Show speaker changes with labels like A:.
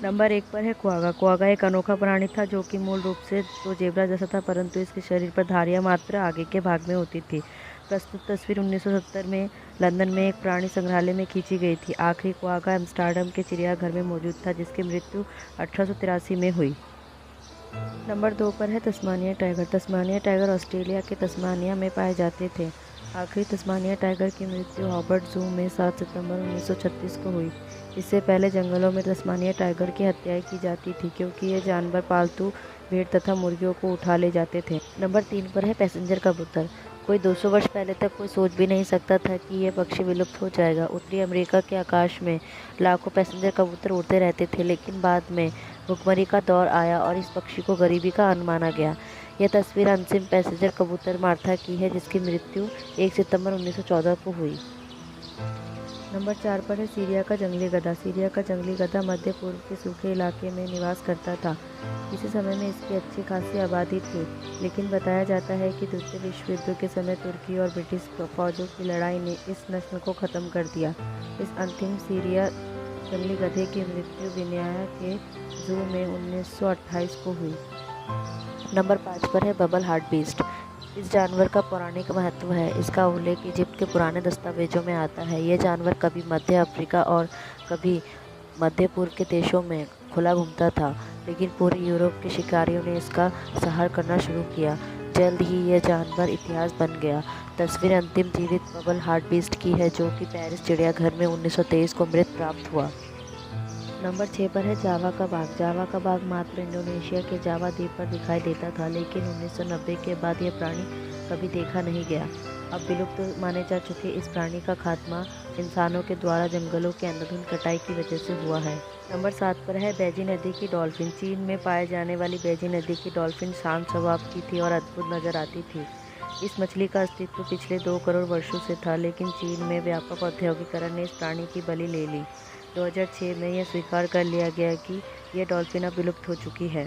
A: Number 1 पर है quagga. Quagga एक अनोखा प्राणी था जो कि मूल रूप से तो ज़ेब्रा जैसा था, परंतु इसके शरीर पर धारियां मात्र आगे के भाग में होती थी। प्रस्तुत तस्वीर 1970 में लंदन में एक प्राणी संग्रहालय में खींची गई थी। आखिरी क्वागा एम्स्टर्डम के चिड़ियाघर में मौजूद था, जिसकी मृत्यु 1883 में हुई। नंबर 2 पर है Tasmania tiger. Tasmania tiger Australia के तस्मानिया में पाए जाते थे। आखिरी तस्मानिया टाइगर की मृत्यु हॉबर्ट जू में 7 सितंबर 1936 को हुई। इससे पहले जंगलों में तस्मानिया टाइगर की हत्या की जाती थी, क्योंकि ये जानवर पालतू भेड़ तथा मुर्गियों को उठा ले जाते थे। नंबर 3 पर है पैसेंजर कबूतर। कोई 200 वर्ष पहले तक कोई सोच भी नहीं सकता था कि यह पक्षी विलुप्त हो जाएगा। उत्तरी अमेरिका के आकाश में लाखों पैसेंजर कबूतर उड़ते रहते थे, लेकिन बाद में भुखमरी का दौर आया और इस पक्षी को गरीबी का अन्न माना गया। यह तस्वीर अंतिम पैसेंजर कबूतर मार्था की है, जिसकी मृत्यु 1 सितंबर 1914 को हुई। नंबर 4 पर है सीरिया का जंगली गधा। सीरिया का जंगली गधा मध्य पूर्व के सूखे इलाके में निवास करता था। किसी समय में इसकी अच्छी खासी आबादी थी, लेकिन बताया जाता है कि द्वितीय विश्व युद्ध के समय तुर्की और ब्रिटिश फौजों की लड़ाई ने इस नस्ल को ख़त्म कर दिया। इस अंतिम सीरिया जंगली गधे की मृत्यु गिनिया के जू में 1928 को हुई। नंबर 5 पर है बबल हार्ट बीस्ट। इस जानवर का पौराणिक महत्व है। इसका उल्लेख इजिप्ट के पुराने दस्तावेजों में आता है। यह जानवर कभी मध्य अफ्रीका और कभी मध्य पूर्व के देशों में खुला घूमता था, लेकिन पूरे यूरोप के शिकारियों ने इसका संहार करना शुरू किया। जल्द ही यह जानवर इतिहास बन गया। तस्वीर अंतिम जीवित बबल हार्ट बीस्ट की है, जो कि पेरिस चिड़ियाघर में 1923 को मृत प्राप्त हुआ। नंबर 6 पर है जावा का बाघ। जावा का बाघ मात्र इंडोनेशिया के जावा द्वीप पर दिखाई देता था, लेकिन 1990 के बाद यह प्राणी कभी देखा नहीं गया। अब विलुप्त माने जा चुके इस प्राणी का खात्मा इंसानों के द्वारा जंगलों के अंधाधुंध कटाई की वजह से हुआ है। नंबर 7 पर है बैजी नदी की डॉल्फिन। चीन में पाए जाने वाली बैजी नदी की डॉल्फिन शांत स्वभाव की थी और अद्भुत नजर आती थी। इस मछली का अस्तित्व पिछले 2 करोड़ वर्षों से था, लेकिन चीन में व्यापक औद्योगिकरण ने इस प्राणी की बलि ले ली। 2006 में यह स्वीकार कर लिया गया कि यह डॉल्फिन अब विलुप्त हो चुकी है।